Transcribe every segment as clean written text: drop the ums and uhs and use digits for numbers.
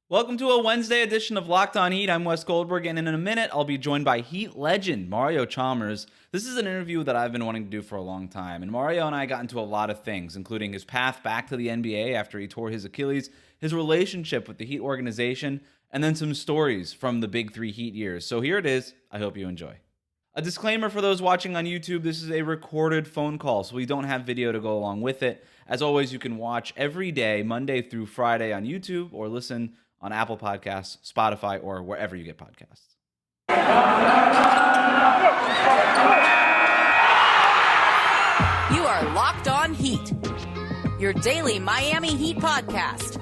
Welcome to a Wednesday edition of Locked On Heat. I'm Wes Goldberg, and in a minute, I'll be joined by Heat legend Mario Chalmers. This is an interview that I've been wanting to do for a long time, and Mario and I got into a lot of things, including his path back to the NBA after he tore his Achilles, his relationship with the Heat organization, and then some stories from the Big Three Heat years. So here it is. I hope you enjoy. A disclaimer for those watching on YouTube, this is a recorded phone call, so we don't have video to go along with it. As always, you can watch every day, Monday through Friday on YouTube, or listen on Apple Podcasts, Spotify, or wherever you get podcasts. You are Locked On Heat, your daily Miami Heat podcast.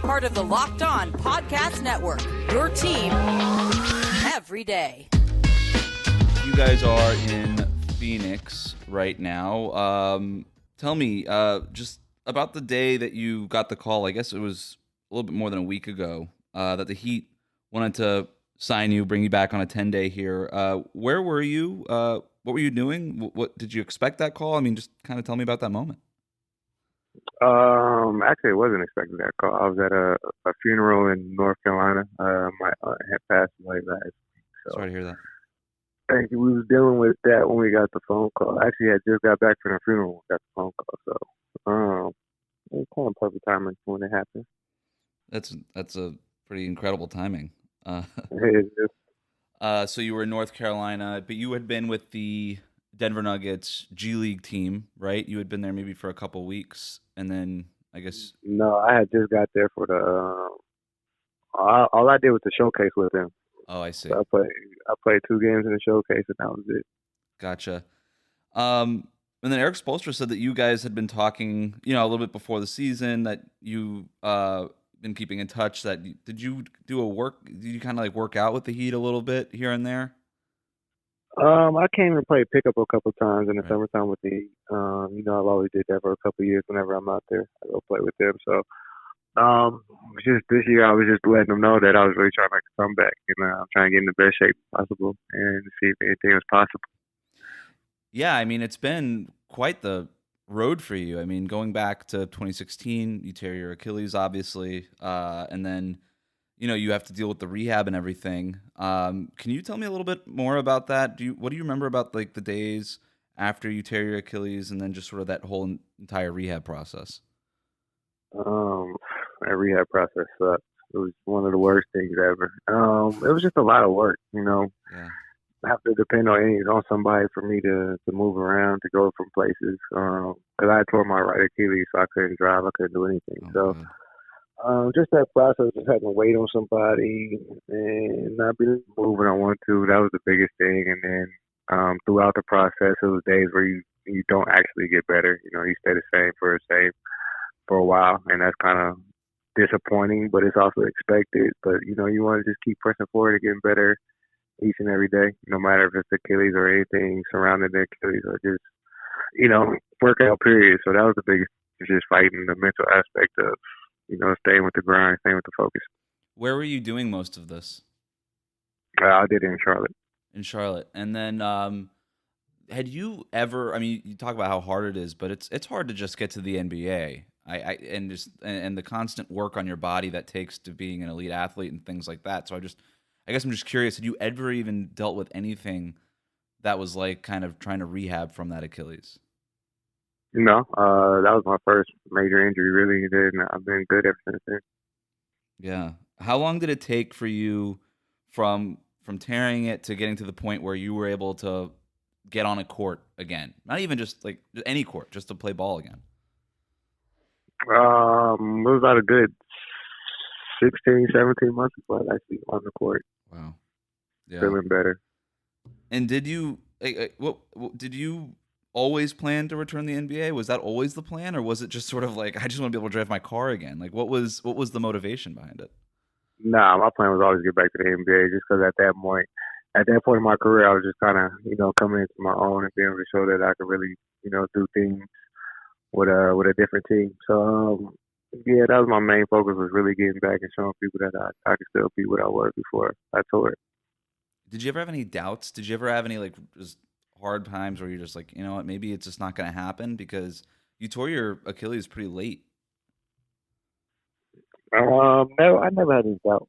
Part of the Locked On Podcast Network, your team every day. You guys are in Phoenix right now. Tell me just about the day that you got the call. I guess it was a little bit more than a week ago that the Heat wanted to sign you, bring you back on a 10-day here. Where were you? What were you doing? What did you expect that call? I mean, just kind of tell me about that moment. Actually, I wasn't expecting that call. I was at a funeral in North Carolina. My aunt had passed away last week. So Sorry to hear that. thank you. We was dealing with that when we got the phone call. Actually, I just got back from the funeral when we got the phone call. So, it was kind of perfect timing when it happened. That's a pretty incredible timing. It's just, So you were in North Carolina, but you had been with the Denver Nuggets G League team, right? You had been there maybe for a couple weeks, and then I guess no, I had just got there for the. All I did was the showcase with them. oh, I see. So I played 2 games in the showcase, and that was it. Gotcha. And then Eric Spoelstra said that you guys had been talking, a little bit before the season, that you been keeping in touch. Did you kind of like work out with the Heat a little bit here and there? I came and played pickup a couple times in the Right. summertime with the. I've always did that for a couple of years. Whenever I'm out there, I go play with them. So, just this year, I was just letting them know that I was really trying to make a comeback. I'm trying to get in the best shape possible and see if anything was possible. Yeah, I mean, it's been quite the road for you. I mean, going back to 2016, you tear your Achilles, obviously, and then, you have to deal with the rehab and everything. Can you tell me a little bit more about that? What do you remember about like the days after you tear your Achilles, and then just sort of that whole entire rehab process? That rehab process sucked. It was one of the worst things ever. It was just a lot of work. Yeah. I have to depend on somebody for me to move around, to go from places. Because I tore my right Achilles, so I couldn't drive, I couldn't do anything. Oh, So God. just that process of having to wait on somebody and not be able to move when I want to, that was the biggest thing. And then throughout the process, it was days where you don't actually get better. You stay the same for a while, and that's kind of disappointing, but it's also expected. But you want to just keep pressing forward and getting better each and every day, no matter if it's Achilles or anything surrounding the Achilles, or just workout period. So that was the biggest, just fighting the mental aspect of staying with the grind, staying with the focus. Where were you doing most of this? I did it in Charlotte. In Charlotte. And then had you ever, I mean, you talk about how hard it is, but it's hard to just get to the NBA. And the constant work on your body that takes to being an elite athlete and things like that. So I guess I'm just curious, had you ever even dealt with anything that was like kind of trying to rehab from that Achilles? No, that was my first major injury, really, and I've been good ever since then. Yeah. How long did it take for you from tearing it to getting to the point where you were able to get on a court again? Not even just like any court, just to play ball again. It was about a good 16, 17 months before I actually on the court. Wow. Yeah. Feeling better. And did you did you always plan to return to the NBA? Was that always the plan, or was it just sort of like, I just want to be able to drive my car again? Like, what was the motivation behind it? Nah, my plan was always to get back to the NBA, just because at that point in my career, I was just kind of coming into my own and being able to show that I could really do things with a different team. So yeah, that was my main focus, was really getting back and showing people that I could still be what I was before I tore it. Did you ever have any doubts? Did you ever have any like just hard times where you're just like, you know what, maybe it's just not going to happen, because you tore your Achilles pretty late? No, I never had any doubt.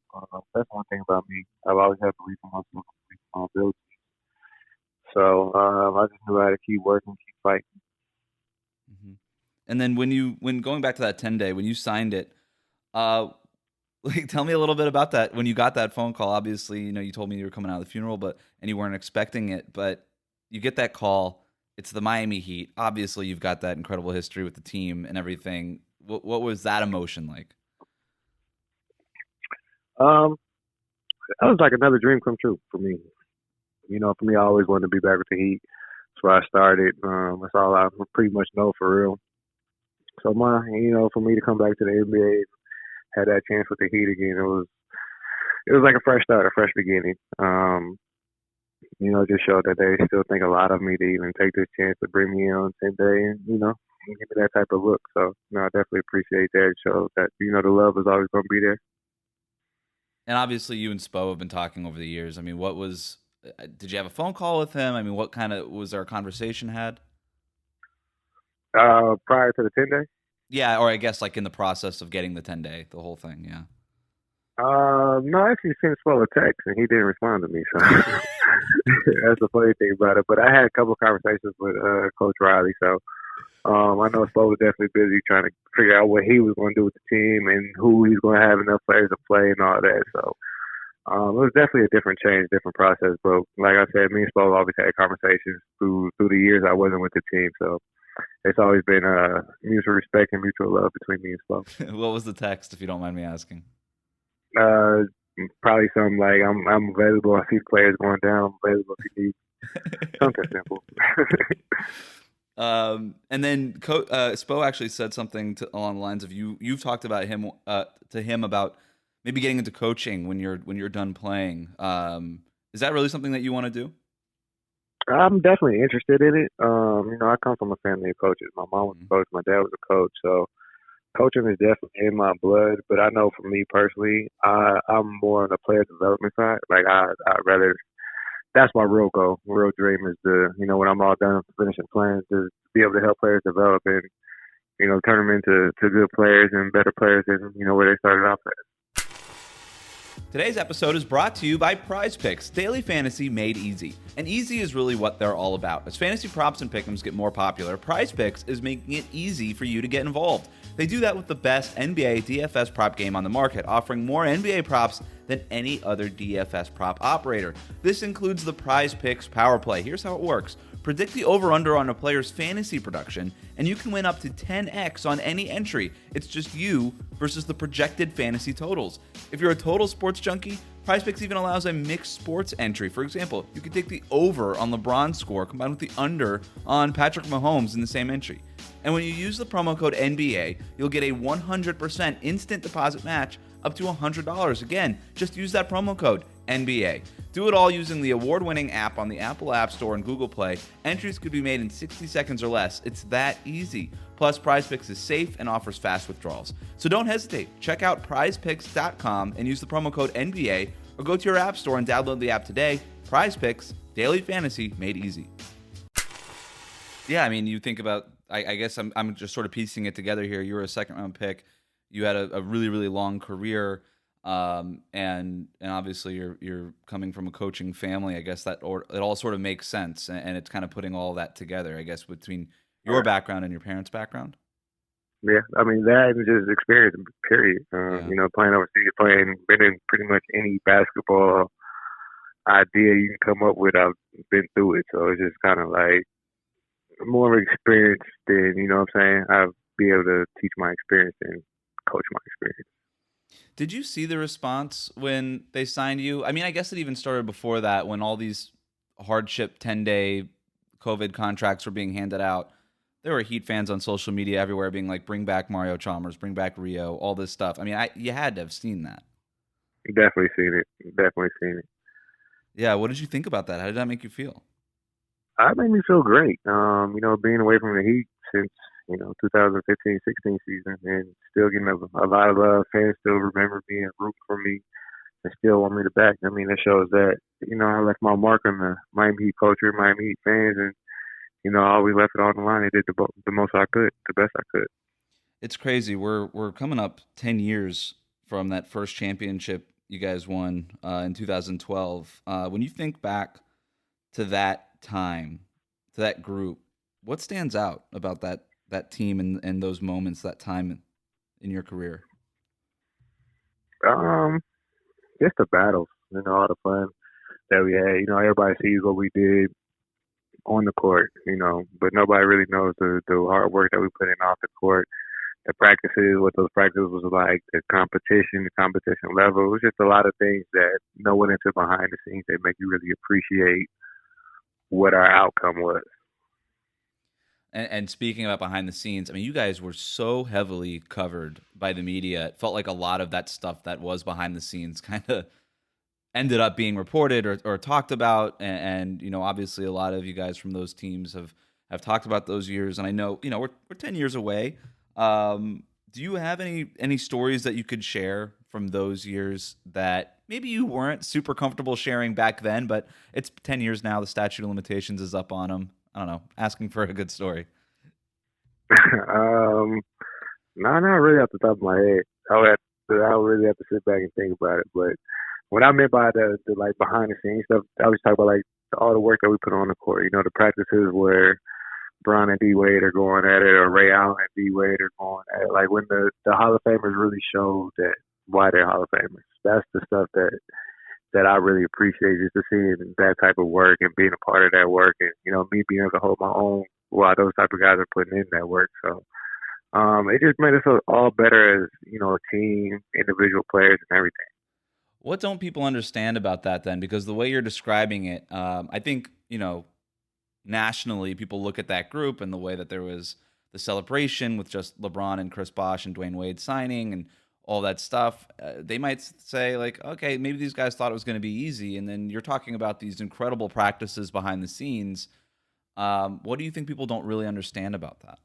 That's one thing about me. I've always had belief in myself, belief in my ability. So I just knew how to keep working, keep fighting. Hmm. And then when going back to that 10-day, when you signed it, uh, like tell me a little bit about that. When you got that phone call, obviously, you told me you were coming out of the funeral, and you weren't expecting it, but you get that call. It's the Miami Heat. Obviously, you've got that incredible history with the team and everything. What was that emotion like? Um, that was like another dream come true for me. For me, I always wanted to be back with the Heat. That's where I started. That's all I pretty much know for real. So for me to come back to the NBA, had that chance with the Heat again, it was like a fresh start, a fresh beginning. Just showed that they still think a lot of me to even take this chance to bring me in on 10 day and, give me that type of look. So, I definitely appreciate that. It shows that, the love is always going to be there. And obviously, you and Spo have been talking over the years. I mean, did you have a phone call with him? I mean, what kind of was there a conversation had? Prior to the 10 day? Yeah, or I guess like in the process of getting the 10-day, the whole thing, yeah. No, I actually sent Spo a text and he didn't respond to me. So that's the funny thing about it. But I had a couple of conversations with Coach Riley. So I know Spo was definitely busy trying to figure out what he was going to do with the team and who he's going to have enough players to play and all that. So it was definitely a different change, different process. But like I said, me and Spo always had conversations through the years I wasn't with the team. So it's always been mutual respect and mutual love between me and Spo. What was the text, if you don't mind me asking? Probably something like I'm available. I see the players going down. I'm available if you need something simple. And then Spo actually said something along the lines of you've talked about him to him about maybe getting into coaching when you're done playing. Is that really something that you want to do? I'm definitely interested in it. I come from a family of coaches. My mom was a coach. My dad was a coach. So coaching is definitely in my blood. But I know for me personally, I'm more on the player development side. Like I'd rather. That's my real goal. Real dream is when I'm all done finishing playing, to be able to help players develop and, turn them into good players and better players than, where they started off at. Today's episode is brought to you by Prize Picks, daily fantasy made easy. And easy is really what they're all about. As fantasy props and pick'ems get more popular, Prize Picks is making it easy for you to get involved. They do that with the best NBA DFS prop game on the market, offering more NBA props than any other DFS prop operator. This includes the Prize Picks Power Play. Here's how it works. Predict the over-under on a player's fantasy production, and you can win up to 10x on any entry. It's just you versus the projected fantasy totals. If you're a total sports junkie, PrizePicks even allows a mixed sports entry. For example, you could take the over on LeBron's score combined with the under on Patrick Mahomes in the same entry. And when you use the promo code NBA, you'll get a 100% instant deposit match up to $100. Again, just use that promo code NBA. Do it all using the award-winning app on the Apple App Store and Google Play. Entries could be made in 60 seconds or less. It's that easy. Plus, PrizePicks is safe and offers fast withdrawals. So don't hesitate. Check out prizepicks.com and use the promo code NBA, or go to your app store and download the app today. PrizePicks, daily fantasy made easy. Yeah, I mean, you think about, I guess I'm just sort of piecing it together here. You were a second-round pick. You had a really, really long career. And obviously you're coming from a coaching family. I guess it all sort of makes sense, and it's kind of putting all that together, I guess, between your background and your parents' background. Yeah, I mean that and just experience, period. Playing overseas, been in pretty much any basketball idea you can come up with. I've been through it, so it's just kind of like more of experience than what I'm saying. I'll be able to teach my experience and coach my experience. Did you see the response when they signed you? I mean, I guess it even started before that, when all these hardship 10-day COVID contracts were being handed out. There were Heat fans on social media everywhere being like, bring back Mario Chalmers, bring back Rio, all this stuff. I mean, you had to have seen that. Definitely seen it. Yeah, what did you think about that? How did that make you feel? It made me feel great. Being away from the Heat since 2015-16 season, and still getting a lot of love. Fans still remember me and root for me and still want me to back. I mean, that shows that, I left my mark on the Miami Heat culture, Miami Heat fans, and, I always left it on the line and did the most I could, the best I could. It's crazy. We're coming up 10 years from that first championship you guys won in 2012. When you think back to that time, to that group, what stands out about that team and those moments, that time in your career? Just the battles, all the fun that we had. Everybody sees what we did on the court, but nobody really knows the hard work that we put in off the court, the practices, what those practices was like, the competition level. It was just a lot of things that no one into behind the scenes that make you really appreciate what our outcome was. And speaking about behind the scenes, I mean, you guys were so heavily covered by the media. It felt like a lot of that stuff that was behind the scenes kind of ended up being reported or talked about. And obviously a lot of you guys from those teams have talked about those years. And I know, we're 10 years away. Do you have any stories that you could share from those years that maybe you weren't super comfortable sharing back then, but it's 10 years now, the statute of limitations is up on them? I don't know, asking for a good story. No, not really off the top of my head. I would really have to sit back and think about it. But what I meant by the like behind the scenes stuff, I was talking about like all the work that we put on the court. The practices where Bron and D Wade are going at it, or Ray Allen and D Wade are going at it. Like when the Hall of Famers really showed that why they're Hall of Famers. That's the stuff that I really appreciate, just to seeing that type of work and being a part of that work, and me being able to hold my own while those type of guys are putting in that work. So it just made us all better as a team, individual players, and everything. What don't people understand about that then? Because the way you're describing it, I think nationally people look at that group and the way that there was the celebration with just LeBron and Chris Bosh and Dwayne Wade signing and all that stuff, they might say like, okay, maybe these guys thought it was going to be easy. And then you're talking about these incredible practices behind the scenes. What do you think people don't really understand about that?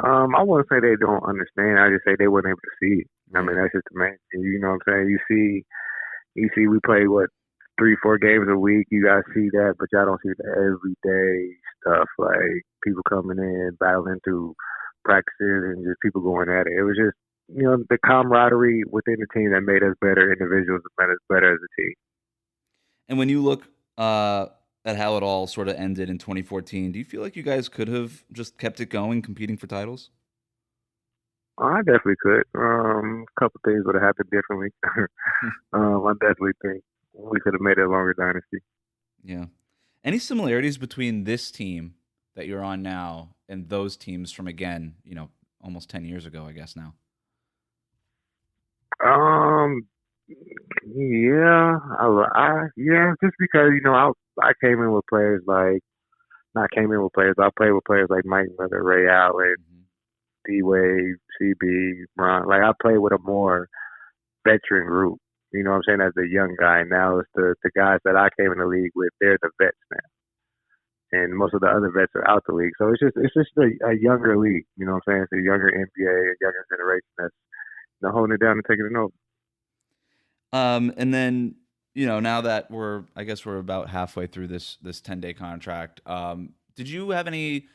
I wouldn't say they don't understand. I just say they weren't able to see it. I mean, that's just the main thing. You know what I'm saying? You see we play 3-4 games a week. You guys see that, but y'all don't see the everyday stuff, like people coming in, battling through practices, and just people going at it. It was just the camaraderie within the team that made us better individuals, and made us better as a team. And when you look at how it all sort of ended in 2014, do you feel like you guys could have just kept it going, competing for titles? I definitely could. A couple things would have happened differently. I definitely think we could have made it a longer dynasty. Yeah. Any similarities between this team that you're on now and those teams from, again, almost 10 years ago, I guess now? Yeah, just because I came in with players like, not came in with players, I played with players like Mike Miller, Ray Allen, D Wade, CB, Ron. Like I played with a more veteran group. You know what I'm saying? As a young guy, now it's the guys that I came in the league with. They're the vets now, and most of the other vets are out the league. So it's just a younger league. You know what I'm saying? It's a younger NBA, a younger generation that's holding it down and taking it over. And then, now that we're about halfway through this 10-day contract, did you have any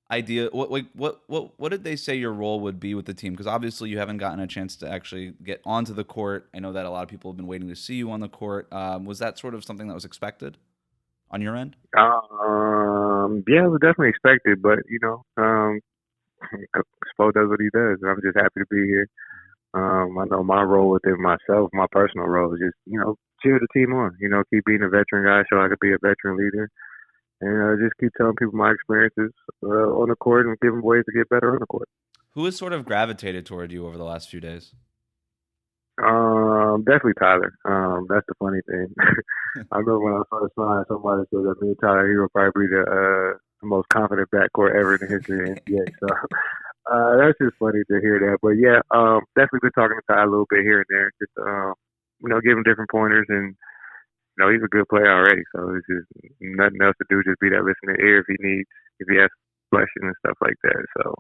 idea what did they say your role would be with the team? Because obviously you haven't gotten a chance to actually get onto the court. I know that a lot of people have been waiting to see you on the court. Was that sort of something that was expected on your end? Yeah, it was definitely expected, but Spo does what he does, and I'm just happy to be here. I know my role within myself, my personal role is just, cheer the team on, keep being a veteran guy so I could be a veteran leader, and just keep telling people my experiences on the court and give them ways to get better on the court. Who has sort of gravitated toward you over the last few days? Definitely Tyler. That's the funny thing. I remember when I first signed, somebody said that me and Tyler, he would probably be the most confident backcourt ever in the history of the NBA. So that's just funny to hear that. But yeah, definitely been talking to Tyler a little bit here and there, just give him different pointers, and he's a good player already. So it's just nothing else to do, just be that listening ear if he has questions and stuff like that. So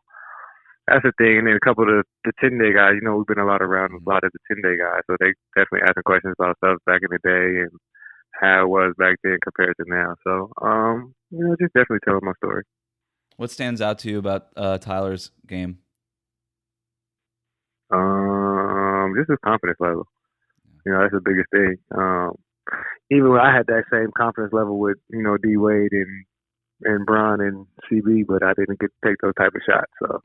that's the thing. And then a couple of the 10-day guys, we've been around a lot of the 10-day guys, so they definitely asking questions about stuff back in the day and how it was back then compared to now. So, just definitely telling my story. What stands out to you about Tyler's game? just his confidence level. You know, that's the biggest thing. Even when I had that same confidence level with, you know, D Wade and Bron and CB, but I didn't get to take those type of shots. So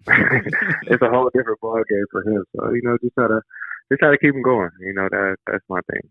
it's a whole different ball game for him. So, you know, just try to keep him going. You know, that's my thing.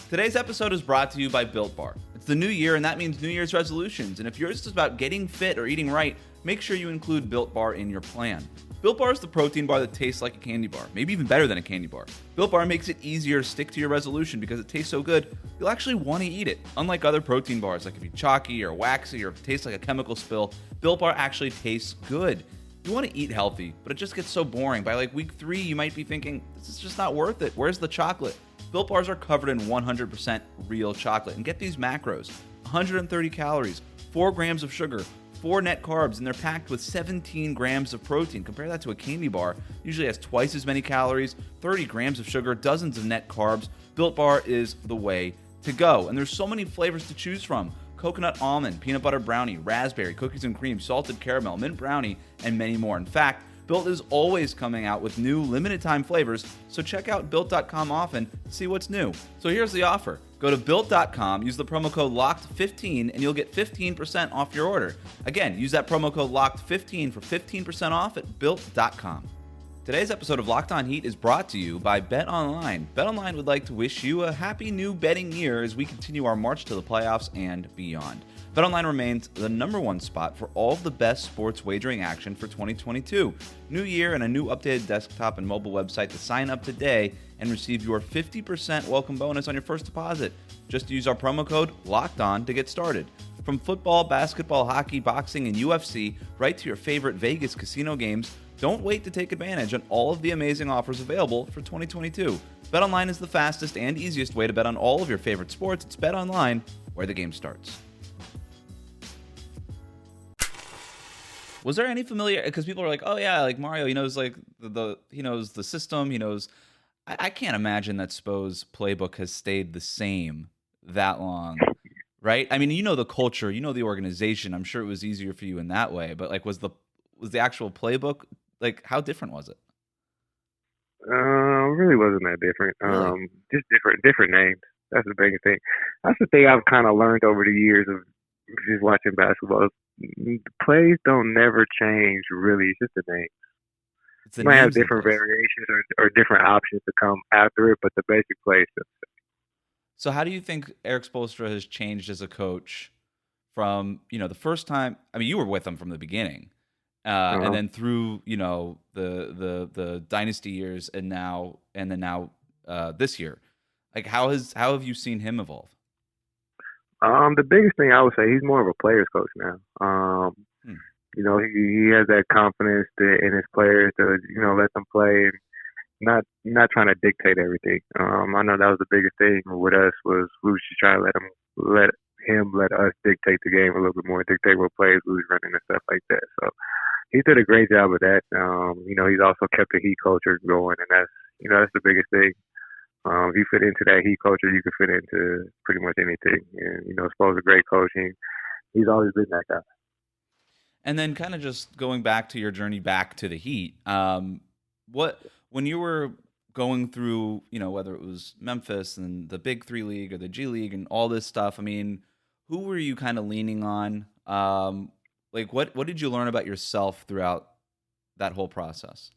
Today's episode is brought to you by Built Bar. It's the new year, and that means New Year's resolutions. And if yours is about getting fit or eating right, make sure you include Built Bar in your plan. Built Bar is the protein bar that tastes like a candy bar, maybe even better than a candy bar. Built Bar makes it easier to stick to your resolution because it tastes so good, you'll actually want to eat it. Unlike other protein bars, like if you're chalky or waxy or if it tastes like a chemical spill, Built Bar actually tastes good. You want to eat healthy, but it just gets so boring. By like week 3, you might be thinking, this is just not worth it. Where's the chocolate? Built Bars are covered in 100% real chocolate. And get these macros: 130 calories, 4 grams of sugar, 4 net carbs, and they're packed with 17 grams of protein. Compare that to a candy bar. Usually has twice as many calories, 30 grams of sugar, dozens of net carbs. Built Bar is the way to go. And there's so many flavors to choose from: coconut almond, peanut butter brownie, raspberry, cookies and cream, salted caramel, mint brownie, and many more. In fact, Built is always coming out with new limited time flavors, so check out Built.com often to see what's new. So here's the offer. Go to Built.com, use the promo code LOCKED15, and you'll get 15% off your order. Again, use that promo code LOCKED15 for 15% off at Built.com. Today's episode of Locked On Heat is brought to you by BetOnline. BetOnline would like to wish you a happy new betting year as we continue our march to the playoffs and beyond. BetOnline remains the #1 spot for all of the best sports wagering action for 2022. New year and a new updated desktop and mobile website to sign up today and receive your 50% welcome bonus on your first deposit. Just use our promo code LOCKEDON to get started. From football, basketball, hockey, boxing, and UFC, right to your favorite Vegas casino games, don't wait to take advantage on all of the amazing offers available for 2022. BetOnline is the fastest and easiest way to bet on all of your favorite sports. It's BetOnline, where the game starts. Was there any familiar? Because people are like, "Oh yeah, like Mario, he knows like he knows the system. He knows." I can't imagine that Spo's playbook has stayed the same that long, right? I mean, you know the culture, you know the organization. I'm sure it was easier for you in that way. But like, was the actual playbook like how different was it? Really wasn't that different. Really? Just different names. That's the biggest thing. That's the thing I've kind of learned over the years of just watching basketball. The plays don't never change, really. It's just the name. You might have different variations or different options to come after it, but the basic play is still the same. So how do you think Eric Spoelstra has changed as a coach from, the first time? I mean, you were with him from the beginning, and then through, the dynasty years and then now this year. Like, how have you seen him evolve? The biggest thing I would say, he's more of a player's coach now. You know, he has that confidence in his players to, let them play and not trying to dictate everything. I know that was the biggest thing with us was we was just trying to let us dictate the game a little bit more, dictate what plays we was running and stuff like that. So he did a great job of that. He's also kept the Heat culture going, and that's the biggest thing. If you fit into that Heat culture, you can fit into pretty much anything. And, Spo's a great coach, and he's always been that guy. And then kind of just going back to your journey back to the Heat, when you were going through, whether it was Memphis and the Big 3 League or the G League and all this stuff, I mean, who were you kind of leaning on? What did you learn about yourself throughout that whole process?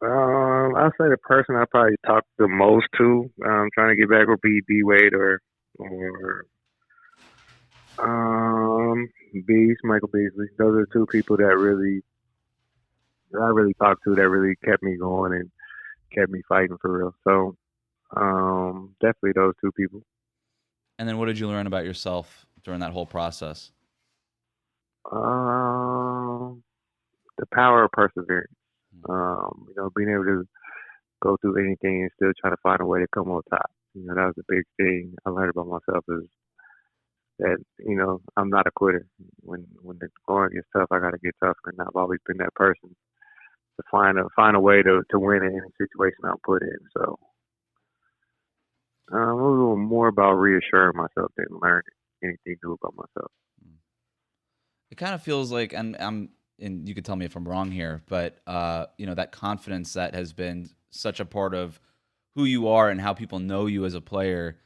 I'll say the person I probably talked the most to, trying to get back, would be D Wade or Michael Beasley. Those are two people that I really talked to, that really kept me going and kept me fighting for real. So definitely those two people. And then what did you learn about yourself during that whole process? The power of perseverance. Being able to go through anything and still try to find a way to come on top. That was the big thing I learned about myself, is that, I'm not a quitter. When the going gets tough, I got to get tougher. And I've always been that person to find a way to win in any situation I'm put in. So a little more about reassuring myself than learning anything new about myself. It kind of feels like, and you could tell me if I'm wrong here, but that confidence that has been such a part of who you are and how people know you as a player.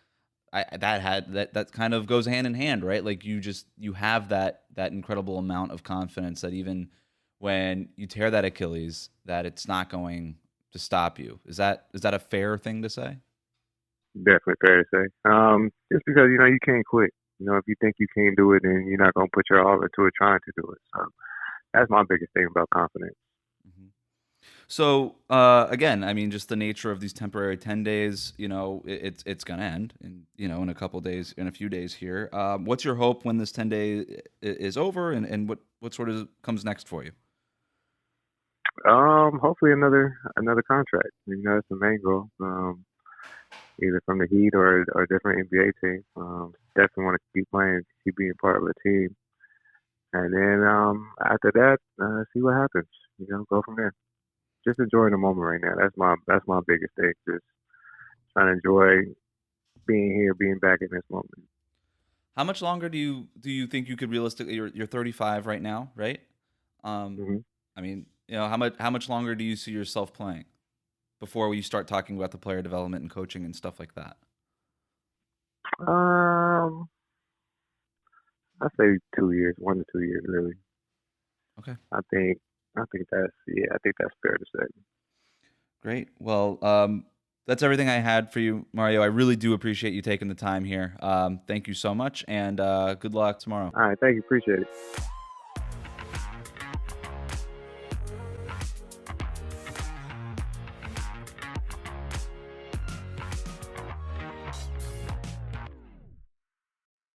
That kind of goes hand in hand, right? Like you have that incredible amount of confidence that even when you tear that Achilles, that it's not going to stop you. Is that a fair thing to say? Definitely fair to say. Just because you can't quit. If you think you can't do it, then you're not gonna put your all into it trying to do it. So that's my biggest thing about confidence. Mhm. So again, I mean, just the nature of these temporary 10 days, it's going to end in a couple days, in a few days here. What's your hope when this 10-day is over, and what sort of comes next for you? Hopefully another contract. That's the main goal. Either from the Heat or a different NBA team. Definitely want to keep playing, keep being part of a team, and then after that, see what happens. Go from there. Just enjoying the moment right now. That's my biggest thing. Just trying to enjoy being here, being back in this moment. How much longer do you think you could realistically? You're 35 right now, right? hmm I mean, how much longer do you see yourself playing before you start talking about the player development and coaching and stuff like that? I'd say 2 years, 1 to 2 years, really. Okay. I think that's fair to say. Great. Well, that's everything I had for you, Mario. I really do appreciate you taking the time here. Thank you so much, and good luck tomorrow. All right, thank you, appreciate it.